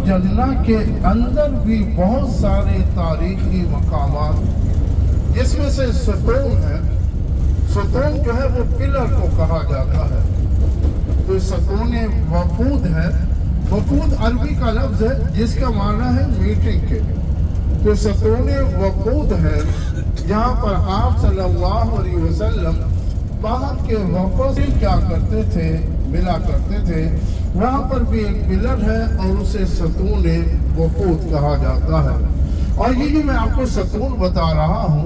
जन्ना के अंदर भी बहुत सारे तारीखी मकामात, जिसमें से सुतून है। सुतून जो है वो पिलर को कहा जाता है। तो सुतून वफूद है। वफूद अरबी का लफ्ज़ है जिसका माना है मीटिंग के। तो सुतून वफूद है जहाँ पर आप सल्लल्लाहु अलैहि वसल्लम बाहर के वफ़द से क्या करते थे, मिला करते थे। वहाँ पर भी एक पिलर है और उसे सतून वफूद कहा जाता है। और ये जो मैं आपको सतून बता रहा हूँ,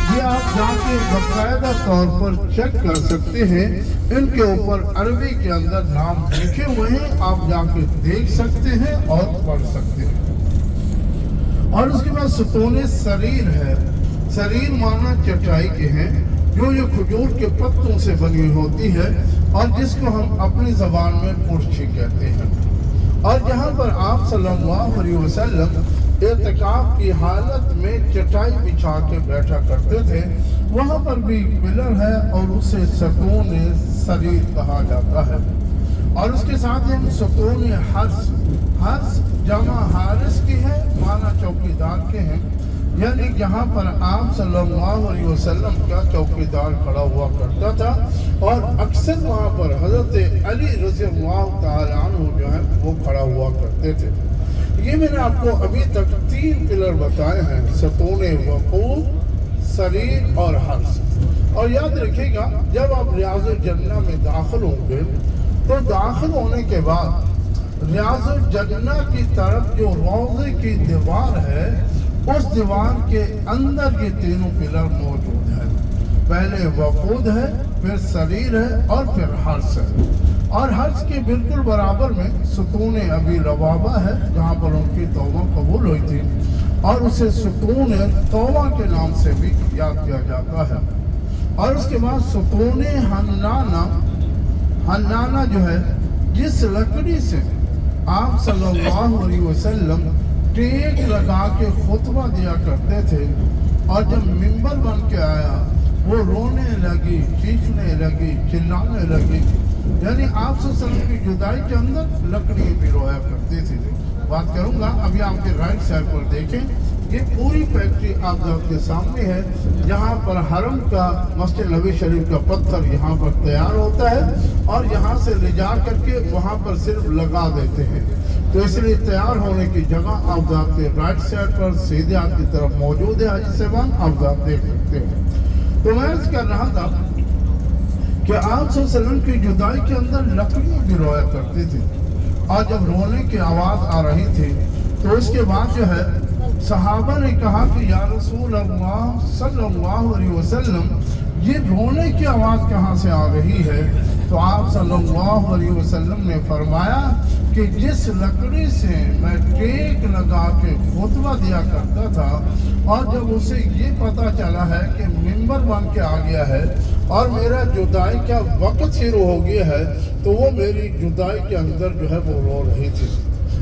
ये आप जाके बाकायदा तौर पर चेक कर सकते हैं। इनके ऊपर अरबी के अंदर नाम लिखे हुए हैं, आप जाके देख सकते हैं और पढ़ सकते हैं। और उसके बाद सतून सरीर है। सरीर माना चटाई के हैं, जो ये खजूर के पत्तों से बनी होती है और जिसको हम अपनी ज़बान में पुरछी कहते हैं। और जहाँ पर आप सल्लल्लाहु अलैहि वसल्लम इत्काफ की हालत में चटाई बिछा के बैठा करते थे, वहाँ पर भी पिलर है और उसे सतून सरीर कहा जाता है। और उसके साथ ही हम सतून हर्स, हर्स जमा हारिस की है, माना चौकीदार के हैं, यानी जहाँ पर आप सल्लल्लाहु अलैहि वसल्लम का चौकीदार खड़ा हुआ करता था और अक्सर वहाँ पर हज़रत अली रज़ियल्लाहु ताला अन्हु जो है वो खड़ा हुआ करते थे। ये मैंने आपको अभी तक 3 पिलर बताए हैं, सतून वफूद, सरीर और हर्स। और याद रखिएगा, जब आप रियाज़ुल जन्ना में दाखिल होंगे तो दाखिल होने के बाद रियाज़ुल जन्ना की तरफ जो रोज़े की दीवार है, उस दीवार के अंदर ये तीनों पिलर मौजूद हैं। पहले वफूद है, फिर सरीर है और फिर हर्स है। और हर्स के बिल्कुल बराबर में सतून अबी लबाबा है, जहाँ पर उनकी तौबा कबूल हुई थी और उसे सतून तौबा के नाम से भी याद किया जाता है। और उसके बाद सतून हन्नाना, हन्नाना जो है जिस लकड़ी से आप सल्लल्लाहु अलैहि वसल्लम टेक लगा के खुतबा दिया करते थे, और जब मिंबर बन के आया वो रोने लगी, चीखने लगी, चिल्लाने लगी। यानी आप सल्लल्लाहु की जुदाई के अंदर लकड़ी भी रोया करती थी। बात करूंगा, अभी आपके राइट साइड पर देखें, ये पूरी फैक्ट्री आपके सामने है, जहाँ पर हरम का मस्जिद नबी शरीफ का पत्थर यहाँ पर तैयार होता है और यहाँ से ले जा करके वहाँ पर सिर्फ लगा देते हैं। तो इसलिए तैयार होने की जगह आप आपके राइट साइड पर सीधे आपकी तरफ मौजूद है हाजी साहबान, आप देख सकते हैं। तो मैं अर्ज कर रहा था कि आप सल्लल्लाहु की जुदाई के अंदर लकड़ियाँ भी रोया करती थी, और जब रोने की आवाज़ आ रही थी तो उसके बाद जो है सहाबा ने कहा कि या रसूल अल्लाह सल्लल्लाहु अलैहि वसल्लम, ये रोने की आवाज़ कहाँ से आ रही है? तो आप सल्लल्लाहु अलैहि वसल्लम ने फरमाया कि जिस लकड़ी से मैं टेक लगा के खुतबा दिया करता था, और जब उसे ये पता चला है कि मिंबर बन के आ गया है और मेरा जुदाई का वक्त शुरू हो गया है, तो वो मेरी जुदाई के अंदर जो है वो रो रही थी।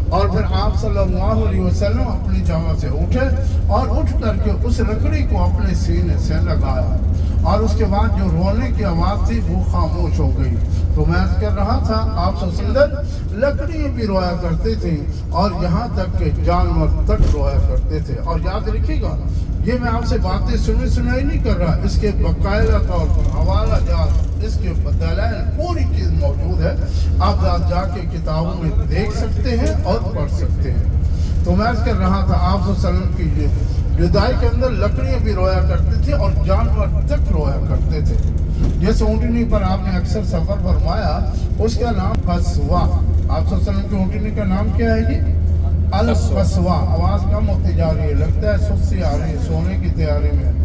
और फिर आप सल्लल्लाहु अलैहि वसल्लम अपनी जगह से उठे और उठ करके उस लकड़ी को अपने सीने से लगाया, और उसके बाद जो रोने की आवाज़ थी वो खामोश हो गई। तो मैं कह रहा था, आप सुंदर लकड़ी भी रोया करते थे और यहाँ तक के जानवर तक रोया करते थे। और याद रखिएगा, ये मैं आपसे बातें सुनाई नहीं कर रहा, इसके बाकायदा तौर पर हवाला जात, इसके दलाइल पूरी चीज़ मौजूद है, आप जाके किताबों में देख सकते हैं और पढ़ सकते हैं। तो मैं कर रहा था, आप सल्लल्लाहु की जुदाई के अंदर लकड़ियाँ भी रोया करती थी और जानवर तक रोया करते थे। जिस ऊँटनी पर आपने अक्सर सफ़र फरमाया उसका नाम फसवा। आप सल्लल्लाहु की ऊँटनी का नाम क्या है जी? अल फसवा। आवाज़ कम होती जा रही है, लगता है सुस्ती आ रही है, सोने की तैयारी में।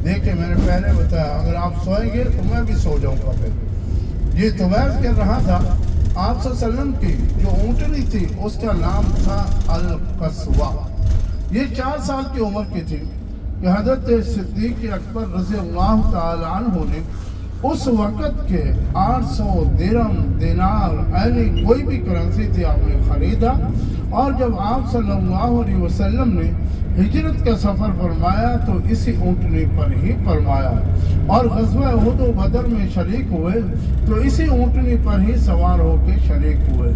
देखिए मैंने पहले बताया, अगर आप सोएंगे तो मैं भी सो जाऊँगा फिर। ये तो मैं कह रहा था, आप सल्लल्लाहु की जो ऊँटनी थी उसका नाम था अल फसवा। ये 4 साल की उम्र की थी कि हज़रत सिद्दीक़ अकबर रज़ियल्लाहु ताला अन्हु ने उस वक़्त के 800 दिरहम, दिनार, यानी कोई भी करेंसी थी आपने ख़रीदा। और जब आप सल्लल्लाहु अलैहि वसल्लम ने हिजरत का सफ़र फरमाया तो इसी ऊँटनी पर ही फरमाया, और ग़ज़वा उहद व बदर में शरीक हुए तो इसी ऊँटनी पर ही सवार होकर शरीक हुए।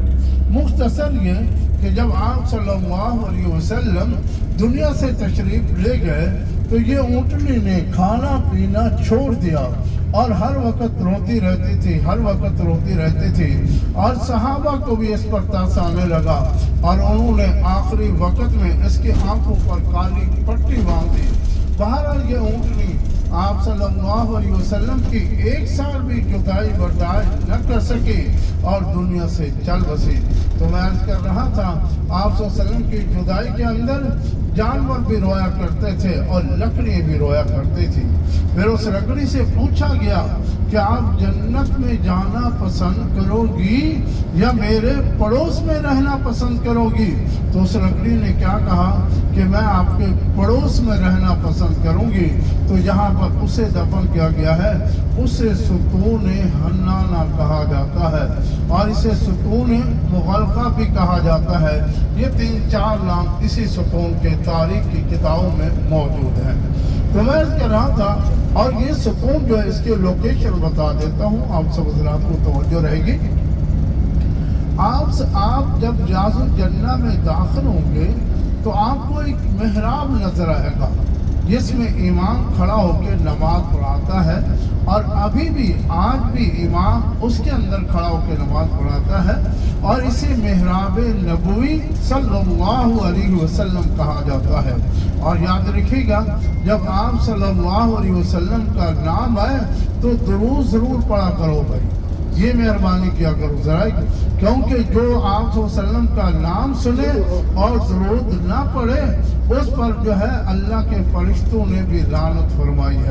मुख्तसर ये کہ جب آپ صلی اللہ علیہ وسلم دنیا سے تشریف لے گئے تو یہ اونٹنی نے کھانا پینا چھوڑ دیا اور ہر وقت روتی رہتی تھی، ہر وقت روتی رہتی تھی، اور صحابہ کو بھی اس پر ترس آنے لگا اور انہوں نے آخری وقت میں اس کی آنکھوں پر کالی پٹی باندھی۔ بہرحال یہ اونٹنی آپ صلی اللہ علیہ وسلم کی 1 سال بھی جدائی برداشت نہ کر سکی اور دنیا سے چل بسی۔ تو میں عرض کر رہا تھا آپ صلی اللہ علیہ وسلم کی جدائی کے اندر جانور بھی رویا کرتے تھے اور لکڑی بھی رویا کرتی تھی۔ پھر اس لکڑی سے پوچھا گیا کہ آپ جنت میں جانا پسند کرو گی یا میرے پڑوس میں رہنا پسند کرو گی؟ تو اس لکڑی نے کیا کہا کہ میں آپ کے پڑوس میں رہنا پسند کروں گی۔ تو یہاں پر اسے دفن کیا گیا ہے، اسے ستون حنانہ کہا جاتا ہے اور اسے ستون مغلقہ بھی کہا جاتا ہے۔ یہ 3-4 نام اسی ستون کے تاریخ کی کتابوں میں موجود ہیں۔ تو میں عرض کر رہا تھا، اور یہ ستون جو ہے اس کے لوکیشن بتا دیتا ہوں، آپ سب حضرات کو توجہ رہے گی۔ آپ جب ریاض الجنہ میں داخل ہوں گے تو آپ کو ایک محراب نظر آئے گا جس میں امام کھڑا ہو کے نماز پڑھاتا ہے، اور ابھی بھی آج بھی امام اس کے اندر کھڑا ہو کے نماز پڑھاتا ہے، اور اسے محراب نبوی صلی اللہ علیہ وسلم کہا جاتا ہے۔ اور یاد رکھیے گا جب آپ صلی اللہ علیہ وسلم کا نام آئے تو درود ضرور پڑھا کرو بھائی، یہ مہربانی کیا کرو ذرا، کیونکہ جو آپ صلی اللہ علیہ وسلم کا نام سنے اور درود نہ پڑھے اس پر جو ہے اللہ کے فرشتوں نے بھی لعنت فرمائی ہے۔